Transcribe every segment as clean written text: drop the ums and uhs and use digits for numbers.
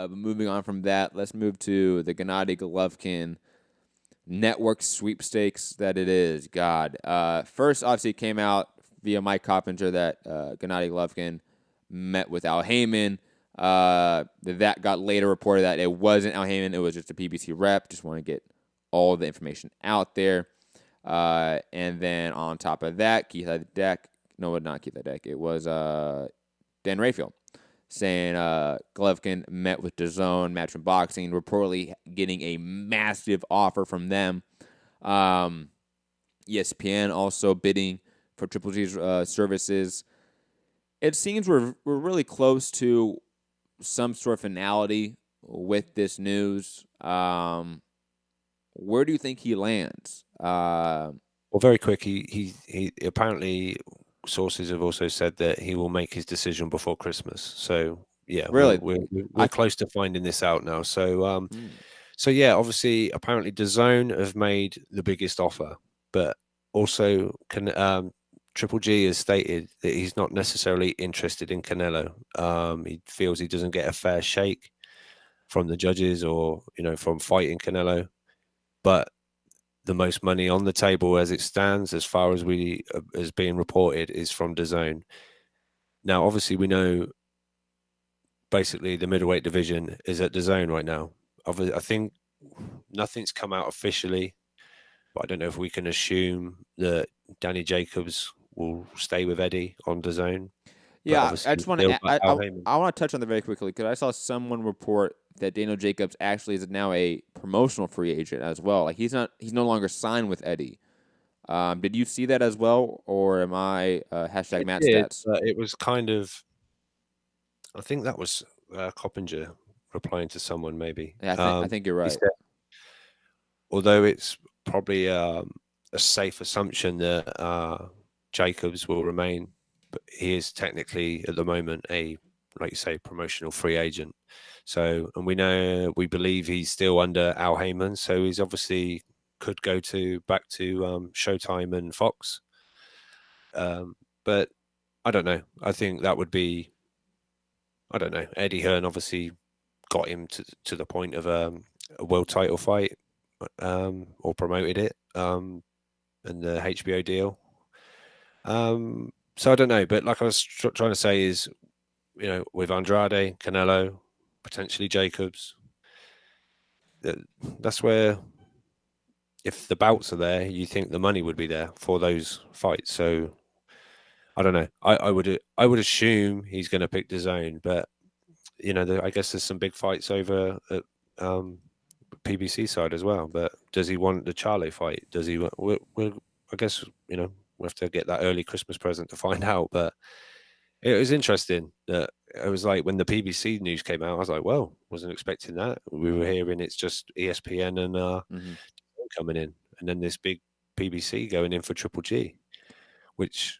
Moving on from that, let's move to the Gennady Golovkin network sweepstakes that it is. God. First, obviously, it came out via Mike Coppinger that Gennady Golovkin met with Al Heyman. That got later reported that it wasn't Al Heyman. It was just a PBC rep. Just want to get all the information out there. And then on top of that, Keith Ledeck. No, not Keith Ledeck. It was Dan Rayfield saying Golovkin met with DAZN, Matchroom Boxing, reportedly getting a massive offer from them. ESPN also bidding for Triple G's services. It seems we're really close to some sort of finality with this news. Where do you think he lands? Well, very quick. He apparently, sources have also said that he will make his decision before Christmas. So yeah, really, we're close to finding this out now. So so yeah, obviously, apparently DAZN have made the biggest offer, but also Triple G has stated that he's not necessarily interested in Canelo. He feels he doesn't get a fair shake from the judges or, from fighting Canelo. But the most money on the table as it stands, as far as as being reported, is from DAZN. Now, obviously, we know basically the middleweight division is at DAZN right now. I think nothing's come out officially, but I don't know if we can assume that Danny Jacobs will stay with Eddie on DAZN. Yeah, I just want to. I want to touch on that very quickly because I saw someone report that Daniel Jacobs actually is now a promotional free agent as well. Like he's no longer signed with Eddie. Did you see that as well, or am I hashtag Matt Stats? It was kind of. I think that was Coppinger replying to someone, maybe. Yeah, I think you're right. Said, although it's probably a safe assumption that Jacobs will remain, but he is technically at the moment like you say, promotional free agent. So, and we believe he's still under Al Heyman. So he's obviously could go back to Showtime and Fox. But I don't know. I think that would be, I don't know. Eddie Hearn obviously got him to the point of a world title fight, or promoted it, and the HBO deal. So I don't know, but like I was trying to say is, with Andrade, Canelo, potentially Jacobs, that's where, if the bouts are there, you think the money would be there for those fights. So I don't know. I would assume he's going to pick DAZN, but I guess there's some big fights over at PBC side as well. But does he want the Charlo fight? Does he? I guess we have to get that early Christmas present to find out. But it was interesting that it was like when the PBC news came out, I was like, well, wasn't expecting that. We were hearing it's just ESPN and coming in, and then this big PBC going in for Triple G, which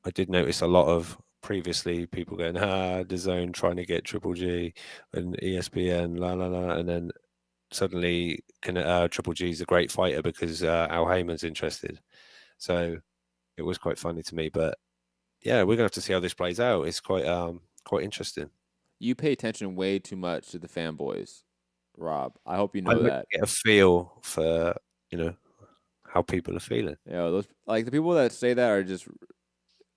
I did notice a lot of previously people going, DAZN trying to get Triple G and ESPN, la la la, and then suddenly Triple G's a great fighter because Al Heyman's interested. So it was quite funny to me, but yeah, we're gonna have to see how this plays out. It's quite interesting. You pay attention way too much to the fanboys, Rob. I hope you know that. Get a feel for how people are feeling. Yeah, those the people that say that are just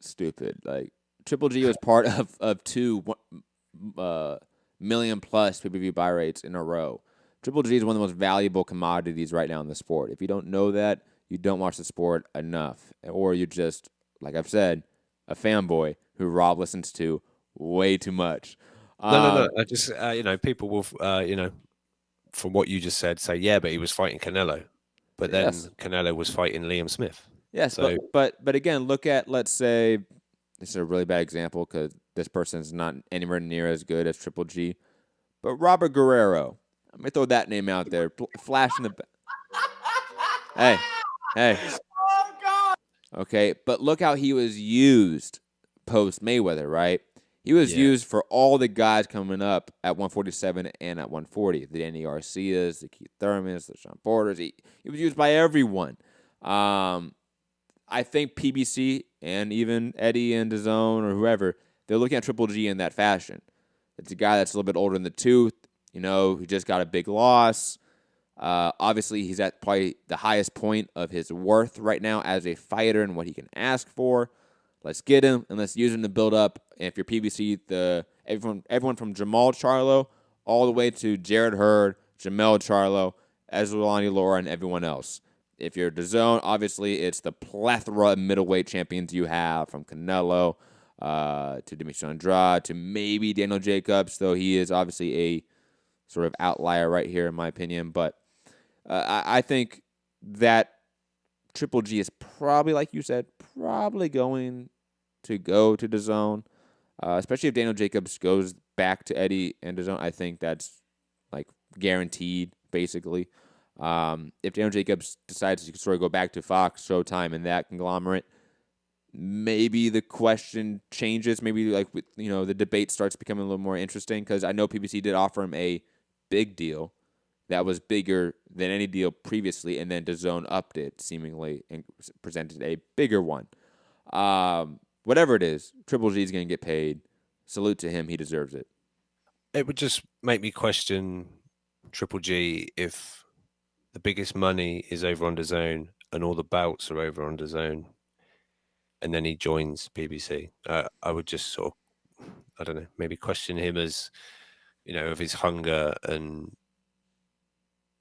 stupid. Like Triple G was part of 2 million plus PPV buy rates in a row. Triple G is one of the most valuable commodities right now in the sport. If you don't know that, you don't watch the sport enough, or you just, like I've said, a fanboy who Rob listens to way too much. No. I just people will from what you just said say, yeah, but he was fighting Canelo, but then Canelo was fighting Liam Smith. Yes, so, but again, look at, let's say, this is a really bad example because this person's not anywhere near as good as Triple G, but Robert Guerrero. Let me throw that name out there. Flash in the back. Hey. Oh, God. Okay, but look how he was used post Mayweather, right? He was used for all the guys coming up at 147 and at 140. The Danny Garcias, the Keith Thurmans, the Sean Porters. He was used by everyone. I think PBC and even Eddie and DAZN or whoever, they're looking at Triple G in that fashion. It's a guy that's a little bit older in the tooth. He just got a big loss. Obviously, he's at probably the highest point of his worth right now as a fighter and what he can ask for. Let's get him and let's use him to build up. And if you're PBC, everyone from Jamal Charlo all the way to Jared Hurd, Jamel Charlo, Ezelani Laura, and everyone else. If you're DAZN, obviously it's the plethora of middleweight champions you have, from Canelo to Demetrius Andrade to maybe Daniel Jacobs, though he is obviously a sort of outlier right here in my opinion. But I think that Triple G is probably, like you said, probably going to go to DAZN, especially if Daniel Jacobs goes back to Eddie and DAZN. I think that's like guaranteed, basically. If Daniel Jacobs decides to sort of go back to Fox, Showtime, and that conglomerate, maybe the question changes. Maybe the debate starts becoming a little more interesting, because I know PBC did offer him a big deal that was bigger than any deal previously, and then DAZN upped it seemingly and presented a bigger one. Whatever it is, Triple G is going to get paid. Salute to him; he deserves it. It would just make me question Triple G if the biggest money is over on DAZN and all the bouts are over on DAZN, and then he joins PBC. I would just sort of, I don't know, maybe question him as, of his hunger and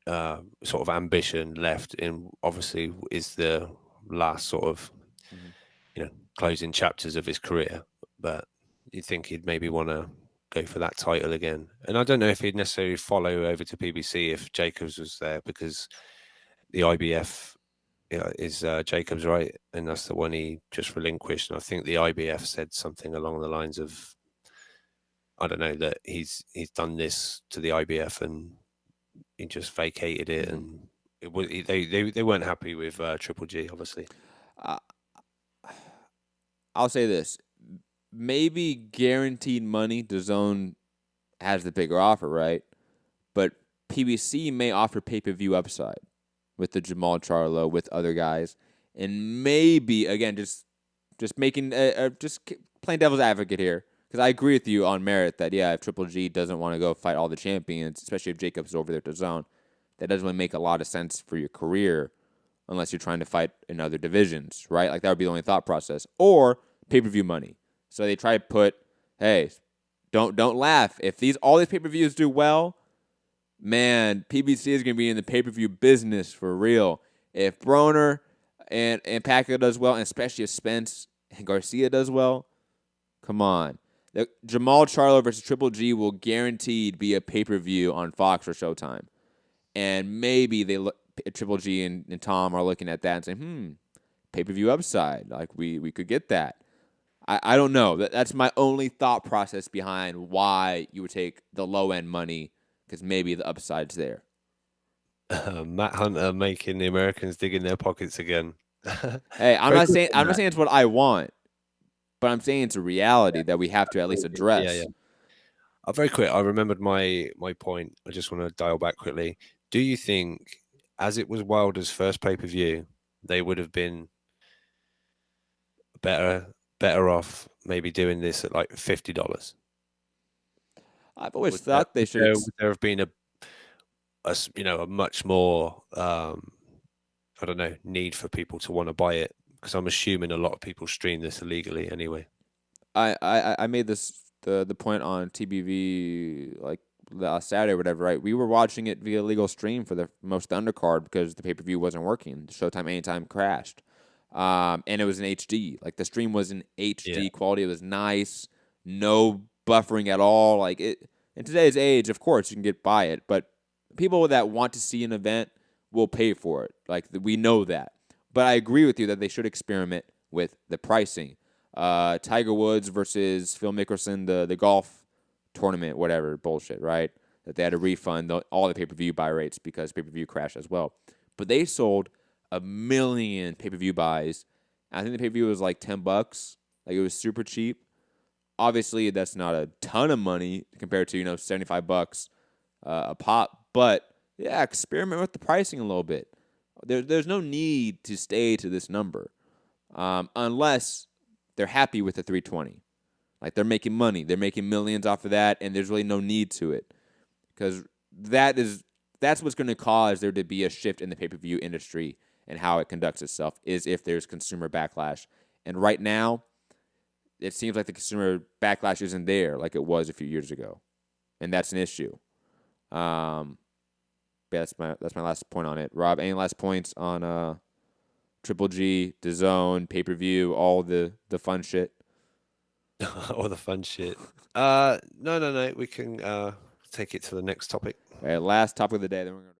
sort of ambition left in, obviously, is the last sort of, closing chapters of his career. But you'd think he'd maybe want to go for that title again. And I don't know if he'd necessarily follow over to PBC if Jacobs was there, because the IBF is Jacobs, right? And that's the one he just relinquished. And I think the IBF said something along the lines of, I don't know, that he's done this to the IBF and he just vacated it, and it was they weren't happy with Triple G, obviously. I'll say this: maybe guaranteed money, DAZN has the bigger offer, right? But PBC may offer pay-per-view upside with the Jamal Charlo, with other guys, and maybe again just making just playing devil's advocate here, because I agree with you on merit that if Triple G doesn't want to go fight all the champions, especially if Jacobs is over there to DAZN, that doesn't really make a lot of sense for your career unless you're trying to fight in other divisions, right? Like that would be the only thought process. Or pay-per-view money. So they try to put, hey, don't laugh. If all these pay-per-views do well, man, PBC is going to be in the pay-per-view business for real. If Broner and Pacquiao does well, and especially if Spence and Garcia does well, come on. The Jamal Charlo versus Triple G will guaranteed be a pay-per-view on Fox or Showtime. And maybe Triple G and Tom are looking at that and saying, pay-per-view upside. Like, we could get that. I don't know. That's my only thought process behind why you would take the low-end money, because maybe the upside's there. Matt Hunter making the Americans dig in their pockets again. Hey, I'm not saying it's what I want, but I'm saying it's a reality that we have to at least address. Yeah. Very quick, I remembered my point. I just want to dial back quickly. Do you think, as it was Wilder's first pay-per-view, they would have been better off maybe doing this at like $50? I've always thought they should. Would there have been a much more I don't know, need for people to want to buy it? Because I'm assuming a lot of people stream this illegally anyway. I made the point on TBV like last Saturday or whatever, right? We were watching it via legal stream for the most undercard because the pay-per-view wasn't working. The Showtime Anytime crashed. And it was in HD. Like, the stream was in HD quality. It was nice. No buffering at all. Like, in today's age, of course, you can buy it. But people that want to see an event will pay for it. Like, we know that. But I agree with you that they should experiment with the pricing. Tiger Woods versus Phil Mickelson, the golf tournament, whatever, bullshit, right? That they had to refund all the pay-per-view buy rates because pay-per-view crashed as well. But they sold 1 million pay-per-view buys. I think the pay-per-view was like $10. Like, it was super cheap. Obviously, that's not a ton of money compared to, $75 a pop. But yeah, experiment with the pricing a little bit. There's no need to stay to this number, unless they're happy with the 320. Like, they're making money. They're making millions off of that, and there's really no need to it. Because that's what's going to cause there to be a shift in the pay-per-view industry and how it conducts itself, is if there's consumer backlash. And right now, it seems like the consumer backlash isn't there like it was a few years ago. And that's an issue. Yeah, that's my last point on it. Rob, any last points on Triple G, DAZN, pay-per-view, all the fun shit? All the fun shit. No. We can take it to the next topic. All right, last topic of the day. Then we're going to